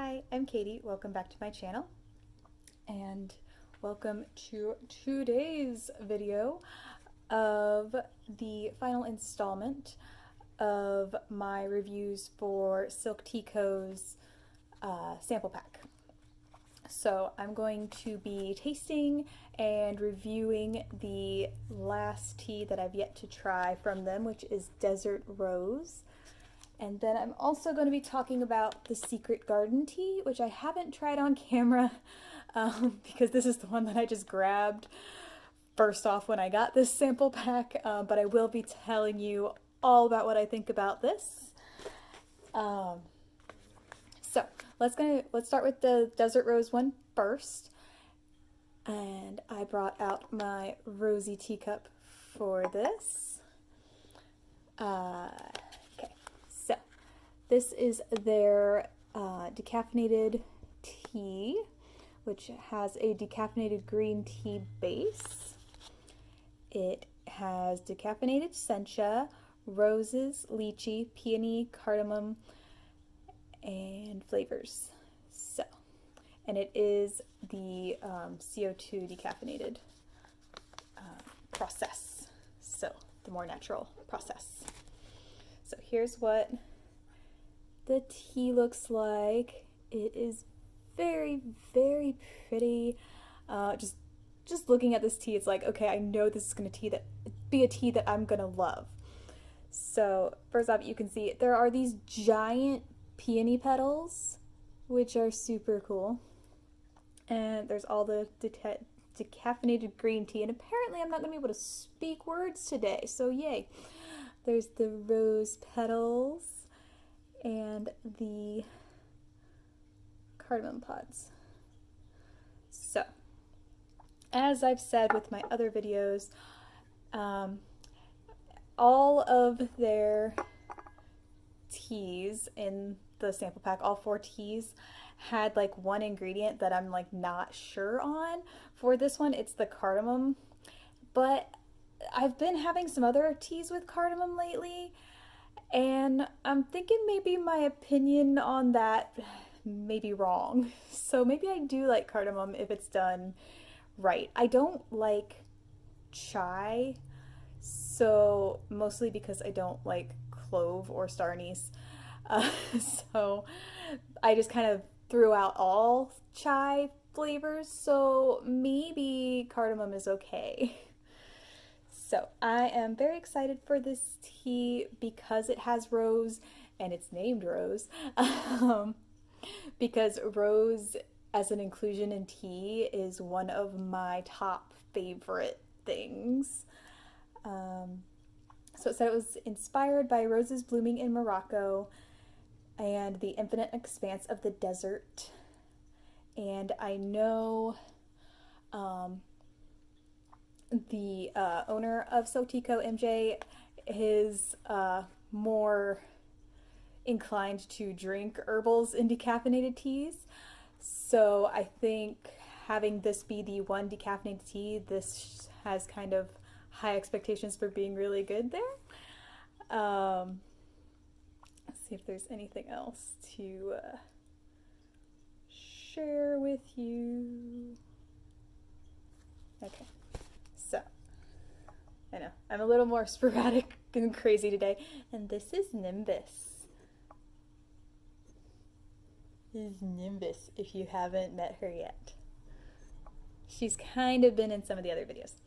Hi, I'm Katie. Welcome back to my channel and welcome to today's video of the final installment of my reviews for Silk Tea Co.'s sample pack. So I'm going to be tasting and reviewing the last tea that I've yet to try from them, which is Desert Rose. And then I'm also going to be talking about the Secret Garden tea, which I haven't tried on camera because this is the one that I just grabbed first off when I got this sample pack, but I will be telling you all about what I think about this. So let's start with the Desert Rose one first. And I brought out my rosy teacup for this. This is their decaffeinated tea, which has a decaffeinated green tea base. It has decaffeinated sencha, roses, lychee, peony, cardamom, and flavors. So, and it is the CO2 decaffeinated process, so the more natural process. So here's what the tea looks like. It is very, very pretty. Just looking at this tea, it's like, okay, I know this is going to be a tea that I'm going to love. So first off, you can see there are these giant peony petals, which are super cool. And there's all the decaffeinated green tea, and apparently I'm not going to be able to speak words today, so yay. There's the rose petals and the cardamom pods. So, as I've said with my other videos, all of their teas in the sample pack, all 4 teas, had like one ingredient that I'm like not sure on. For this one, it's the cardamom, but I've been having some other teas with cardamom lately, and I'm thinking maybe my opinion on that may be wrong. So maybe I do like cardamom if it's done right. I don't like chai, so mostly because I don't like clove or star anise. So I just kind of threw out all chai flavors, so maybe cardamom is okay. So I am very excited for this tea because it has rose and it's named Rose. Because rose as an inclusion in tea is one of my top favorite things. So it said it was inspired by roses blooming in Morocco and the infinite expanse of the desert. And I know the owner of Silk Tea Co., MJ, is more inclined to drink herbals in decaffeinated teas. So I think having this be the one decaffeinated tea, this has kind of high expectations for being really good there. Let's see if there's anything else to share with you. Okay. So, I know, I'm a little more sporadic and crazy today. And this is Nimbus. This is Nimbus, if you haven't met her yet. She's kind of been in some of the other videos.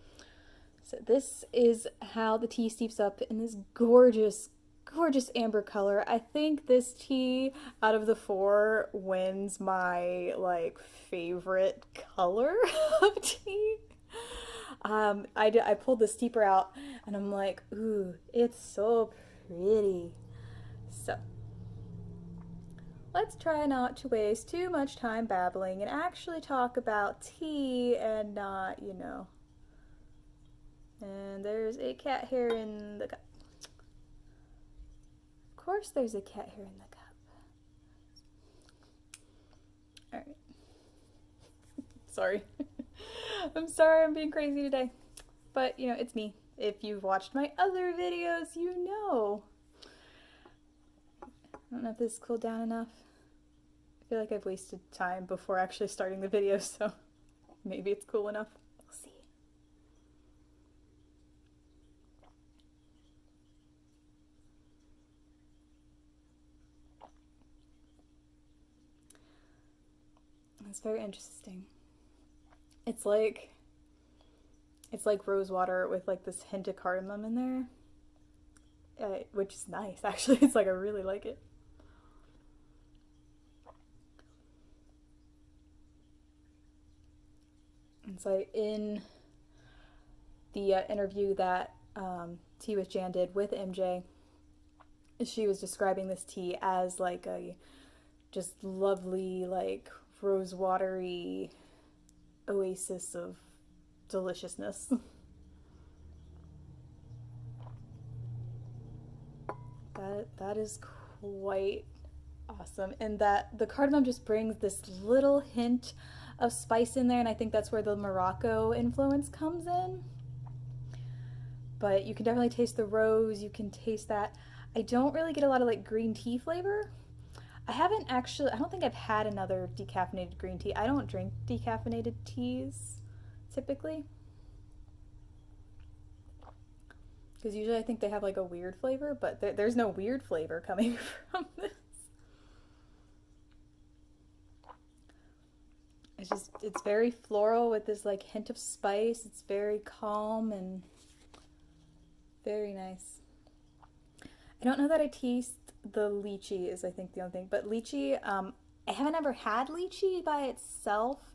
So this is how the tea steeps up in this gorgeous, gorgeous amber color. I think this tea, out of the 4, wins my, like, favorite color of tea. I pulled the steeper out and I'm like, ooh, it's so pretty. So, let's try not to waste too much time babbling and actually talk about tea and not, you know. And there's a cat hair in the cup. Of course there's a cat hair in the cup. Alright. Sorry. I'm sorry I'm being crazy today. But, you know, it's me. If you've watched my other videos, you know. I don't know if this is cooled down enough. feel like I've wasted time before actually starting the video, so maybe it's cool enough. We'll see. It's very interesting. It's like rose water with like this hint of cardamom in there, which is nice. Actually, it's like I really like it. It's like in the interview that Tea with Jan did with MJ, she was describing this tea as like a just lovely, like rose watery oasis of deliciousness. That is quite awesome, and that the cardamom just brings this little hint of spice in there, and I think that's where the Morocco influence comes in. But you can definitely taste the rose, you can taste that. I don't really get a lot of like green tea flavor. I don't think I've had another decaffeinated green tea. I don't drink decaffeinated teas typically, because usually I think they have like a weird flavor, but there's no weird flavor coming from this. It's very floral with this like hint of spice. It's very calm and very nice. I don't know that I taste the lychee is I think the only thing, but lychee, I haven't ever had lychee by itself,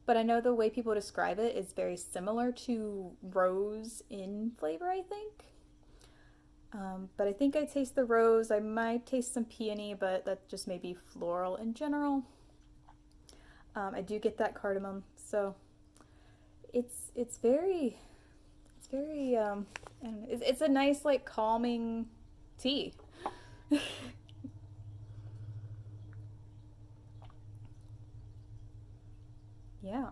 but I know the way people describe it is very similar to rose in flavor, I think. But I think I taste the rose. I might taste some peony, but that just may be floral in general. I do get that cardamom, so it's very I don't know, it's a nice like calming tea. Yeah.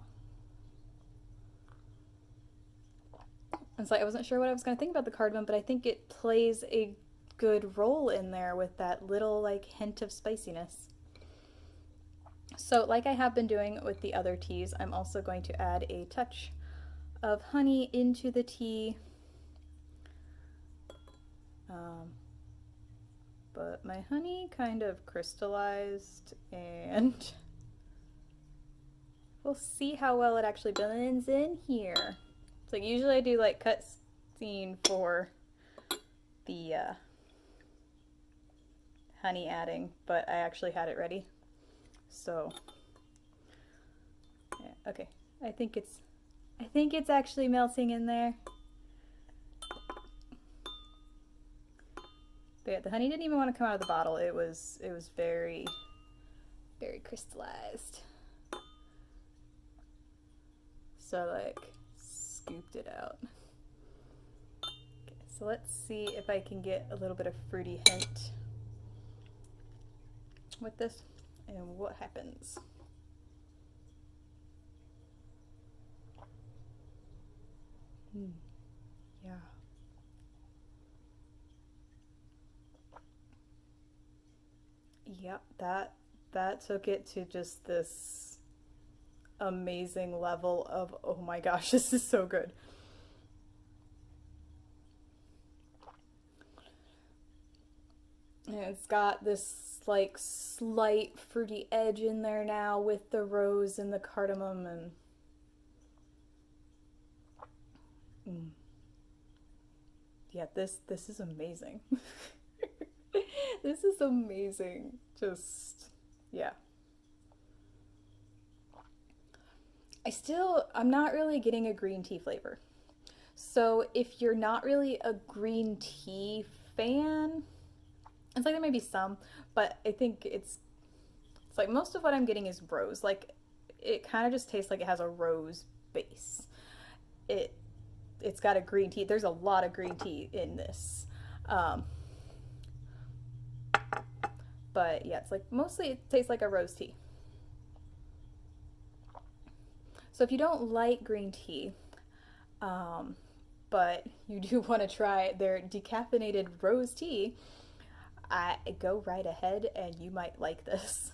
It's like I wasn't sure what I was going to think about the cardamom, but I think it plays a good role in there with that little like hint of spiciness. So like I have been doing with the other teas, I'm also going to add a touch of honey into the tea. But my honey kind of crystallized, and we'll see how well it actually blends in here. So usually I do like cut scene for the honey adding, but I actually had it ready. So yeah, okay. I think it's actually melting in there. But yeah, the honey didn't even want to come out of the bottle. It was very, very crystallized. So like scooped it out. Okay, so let's see if I can get a little bit of fruity hint with this and what happens. Yeah. Yep, that took it to just this amazing level of, oh my gosh, this is so good. And it's got this like slight fruity edge in there now with the rose and the cardamom and yeah, this is amazing. This is amazing. Just yeah. I'm not really getting a green tea flavor. So if you're not really a green tea fan, it's like there may be some, but I think it's like most of what I'm getting is rose. Like it kind of just tastes like it has a rose base. It's got a green tea. There's a lot of green tea in this. But yeah, it's like mostly it tastes like a rose tea. So if you don't like green tea, but you do want to try their decaffeinated rose tea, go right ahead and you might like this.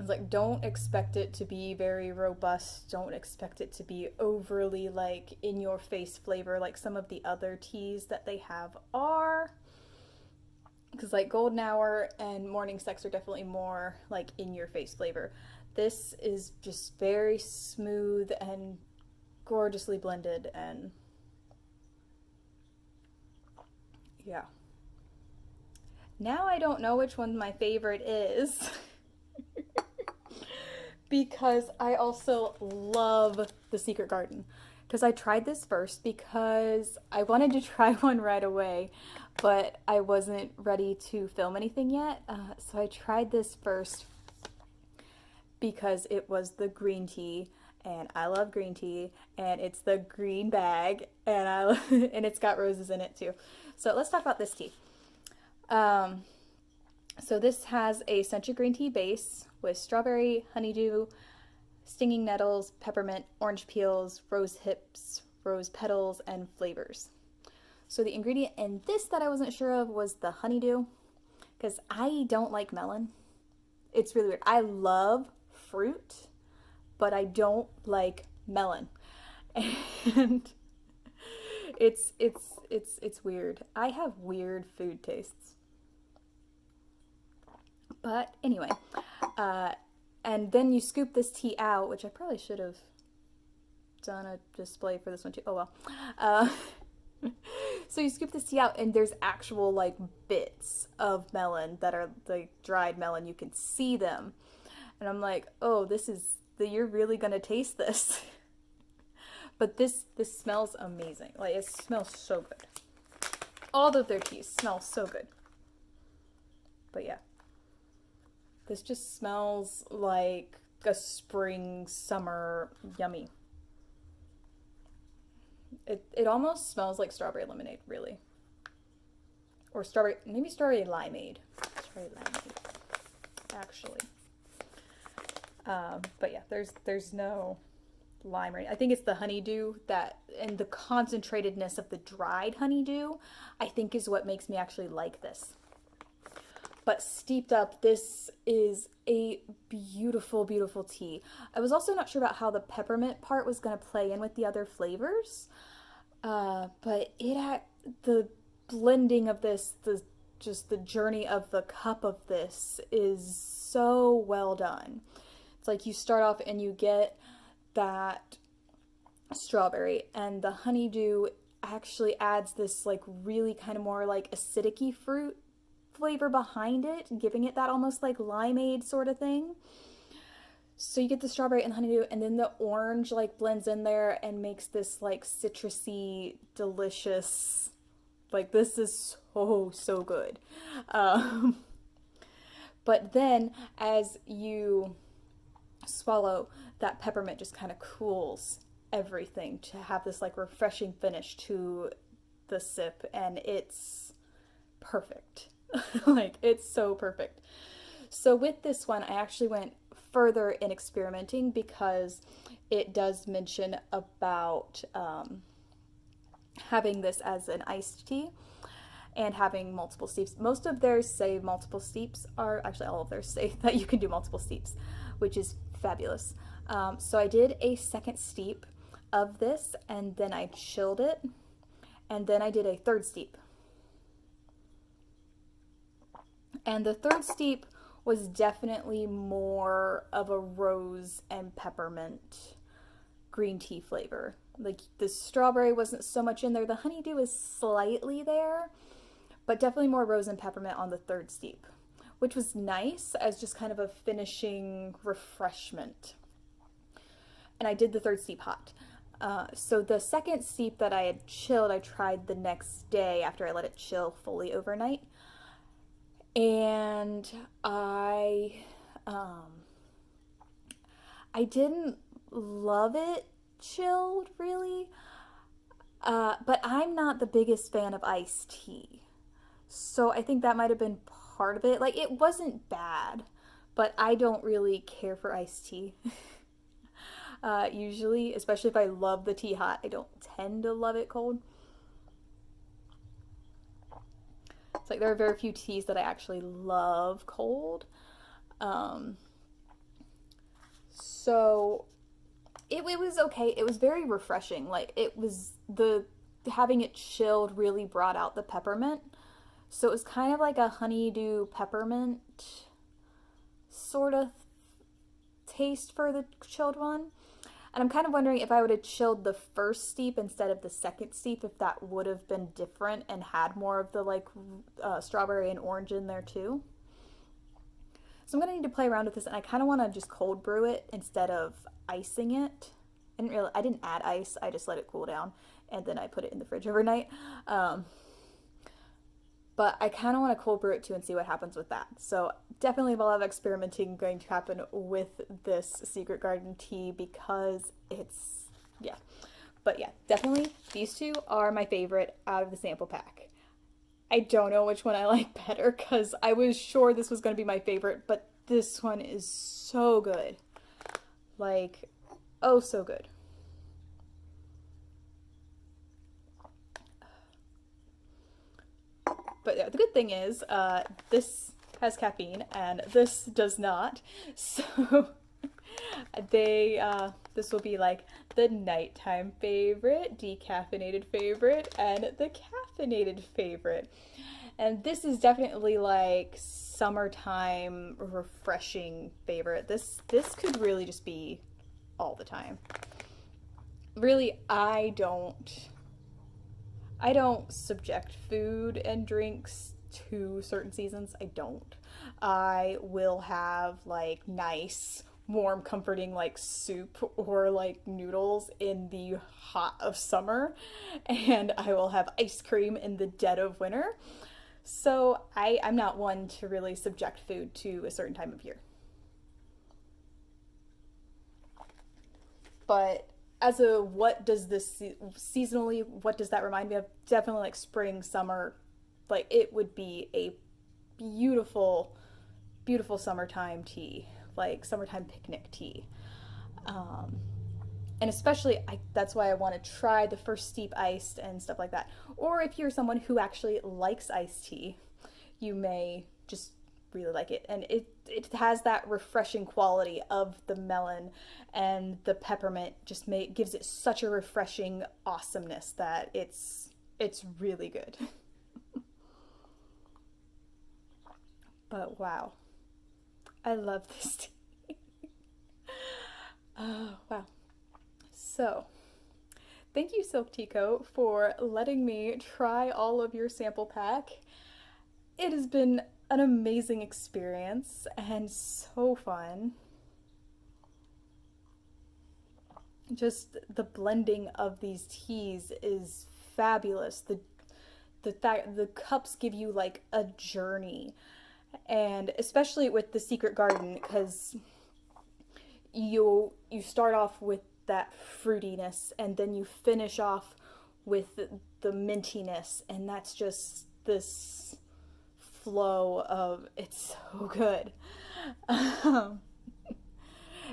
It's like, don't expect it to be very robust. Don't expect it to be overly like in your face flavor like some of the other teas that they have are. Because like Golden Hour and Morning Sex are definitely more like in your face flavor. This is just very smooth and gorgeously blended, and yeah. Now I don't know which one my favorite is. Because I also love the Secret Garden. Because I tried this first because I wanted to try one right away, but I wasn't ready to film anything yet. So I tried this first because it was the green tea, and I love green tea, and it's the green bag, and and it's got roses in it too. So let's talk about this tea. Um, so this has a scented green tea base with strawberry, honeydew, stinging nettles, peppermint, orange peels, rose hips, rose petals, and flavors. So the ingredient in this that I wasn't sure of was the honeydew, because I don't like melon. It's really weird. I love fruit, but I don't like melon. And it's weird. I have weird food tastes. But anyway, uh, and then you scoop this tea out, which I probably should have done a display for this one too. Oh well. Uh, so you scoop this tea out, and there's actual like bits of melon that are like dried melon. You can see them, and I'm like, oh, you're really gonna taste this. But this smells amazing. Like it smells so good. All of their teas smell so good. But yeah. This just smells like a spring, summer, yummy. It almost smells like strawberry lemonade, really. Or maybe strawberry limeade. Strawberry limeade, actually. But yeah, there's no lime right. I think it's the honeydew and the concentratedness of the dried honeydew, I think is what makes me actually like this. But steeped up, this is a beautiful, beautiful tea. I was also not sure about how the peppermint part was going to play in with the other flavors. But the blending of this, just the journey of the cup of this is so well done. It's like you start off and you get that strawberry, and the honeydew actually adds this like really kind of more like acidic-y fruit flavor behind it, giving it that almost like limeade sort of thing. So you get the strawberry and honeydew, and then the orange like blends in there and makes this like citrusy, delicious, like this is so good. Um, but then as you swallow, that peppermint just kind of cools everything to have this like refreshing finish to the sip, and it's perfect. Like it's so perfect. So with this one, I actually went further in experimenting because it does mention about having this as an iced tea and having multiple steeps. Most of theirs say multiple steeps are actually all of theirs say that you can do multiple steeps, which is fabulous. So I did a second steep of this, and then I chilled it, and then I did a third steep. And the third steep was definitely more of a rose and peppermint green tea flavor. Like the strawberry wasn't so much in there. The honeydew is slightly there, but definitely more rose and peppermint on the third steep, which was nice as just kind of a finishing refreshment. And I did the third steep hot. So the second steep that I had chilled, I tried the next day after I let it chill fully overnight. And I didn't love it chilled really, but I'm not the biggest fan of iced tea, so I think that might have been part of it. Like it wasn't bad, but I don't really care for iced tea. Usually, especially if I love the tea hot, I don't tend to love it cold. It's like there are very few teas that I actually love cold. So it was okay. It was very refreshing. Like it was the having it chilled really brought out the peppermint. So it was kind of like a honeydew peppermint sort of taste for the chilled one. And I'm kind of wondering if I would have chilled the first steep instead of the second steep, if that would have been different and had more of the like strawberry and orange in there too. So I'm gonna need to play around with this, and I kind of want to just cold brew it instead of icing it. I didn't add ice. I just let it cool down, and then I put it in the fridge overnight. But I kind of want to cold brew it too and see what happens with that. So definitely a lot of experimenting going to happen with this Secret Garden tea because it's, yeah. But yeah, definitely these two are my favorite out of the sample pack. I don't know which one I like better because I was sure this was going to be my favorite, but this one is so good. Like, oh, so good. But yeah, the good thing is, this has caffeine and this does not. So this will be like the nighttime favorite, decaffeinated favorite, and the caffeinated favorite. And this is definitely like summertime refreshing favorite. This could really just be all the time. Really, I don't subject food and drinks to certain seasons. I don't. I will have like nice, warm, comforting like soup or like noodles in the hot of summer, and I will have ice cream in the dead of winter. So I'm not one to really subject food to a certain time of year. But as a what does this seasonally, what does that remind me of? Definitely like spring, summer. Like it would be a beautiful, beautiful summertime tea, like summertime picnic tea. Um, and especially, that's why I want to try the first steep iced and stuff like that. Or if you're someone who actually likes iced tea, you may just really like it, and it has that refreshing quality of the melon, and the peppermint just gives it such a refreshing awesomeness that it's really good. But wow, I love this tea. Oh wow. So thank you, Silk Tico, for letting me try all of your sample pack. It has been an amazing experience and so fun. Just the blending of these teas is fabulous. The cups give you like a journey, and especially with the Secret Garden, because you start off with that fruitiness and then you finish off with the mintiness, and that's just this flow of it's so good. And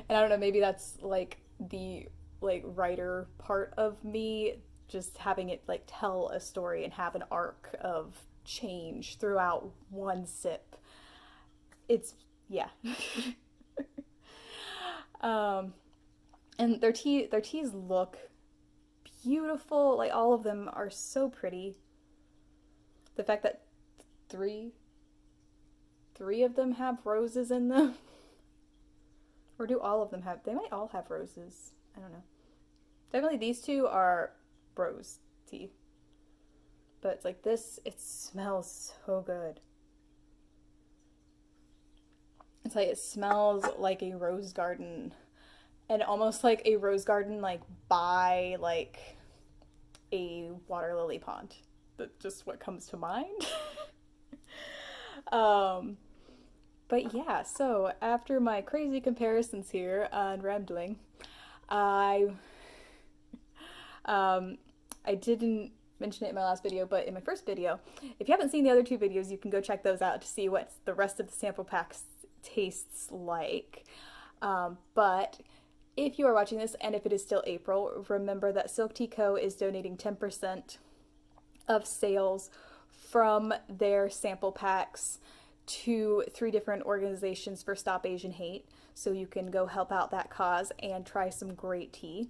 I don't know, maybe that's like the like writer part of me, just having it like tell a story and have an arc of change throughout one sip. It's yeah. And their teas look beautiful. Like all of them are so pretty. The fact that three of them have roses in them, or do all of them have? They might all have roses. I don't know. Definitely these two are rose tea. But it's like this, it smells so good. It's like it smells like a rose garden, and almost like a rose garden like by like a water lily pond. That's just what comes to mind. But yeah, so after my crazy comparisons here and rambling, I I didn't mention it in my last video, but in my first video, if you haven't seen the other two videos, you can go check those out to see what the rest of the sample packs tastes like. But if you are watching this and if it is still April, remember that Silk Tea Co. is donating 10% of sales from their sample packs to 3 different organizations for Stop Asian Hate, so you can go help out that cause and try some great tea.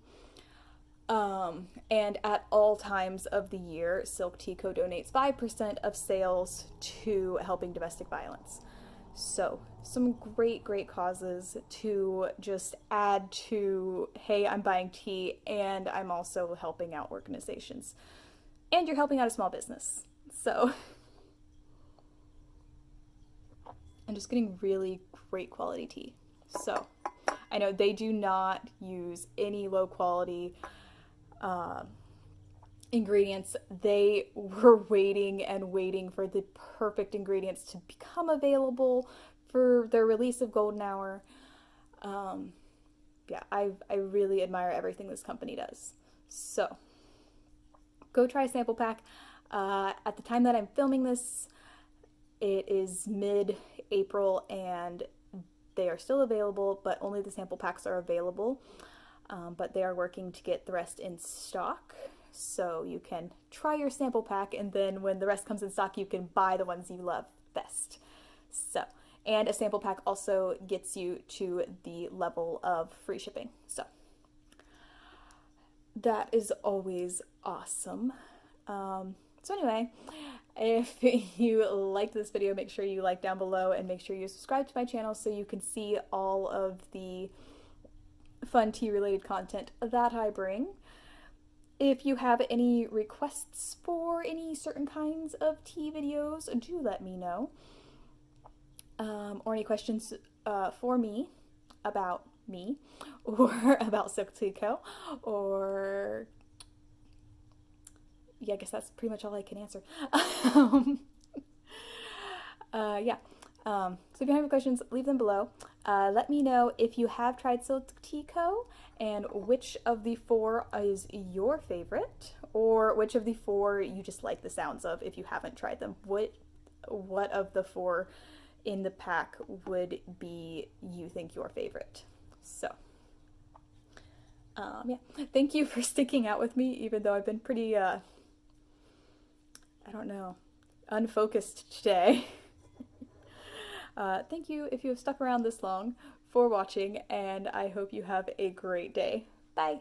And at all times of the year, Silk Tea Co. donates 5% of sales to helping domestic violence. So, some great, great causes to just add to, hey, I'm buying tea and I'm also helping out organizations. And you're helping out a small business. So, I'm just getting really great quality tea. So, I know they do not use any low quality ingredients. They were waiting and waiting for the perfect ingredients to become available for their release of Golden Hour. Yeah, I really admire everything this company does. So, go try a sample pack. At the time that I'm filming this, it is mid-April and they are still available, but only the sample packs are available. But they are working to get the rest in stock. So you can try your sample pack, and then when the rest comes in stock, you can buy the ones you love best. So, and a sample pack also gets you to the level of free shipping. So, that is always awesome. So anyway, if you liked this video, make sure you like down below and make sure you subscribe to my channel so you can see all of the fun tea related content that I bring. If you have any requests for any certain kinds of tea videos, do let me know. Or any questions for me, or about Silk Tea Co. Or yeah, I guess that's pretty much all I can answer. Yeah. So if you have any questions, leave them below. Let me know if you have tried Silk Tea Co. and which of the 4 is your favorite, or which of the 4 you just like the sounds of if you haven't tried them. What of the 4 in the pack would be you think your favorite? So, yeah. Thank you for sticking out with me, even though I've been pretty, I don't know, unfocused today. Thank you if you have stuck around this long for watching, and I hope you have a great day. Bye!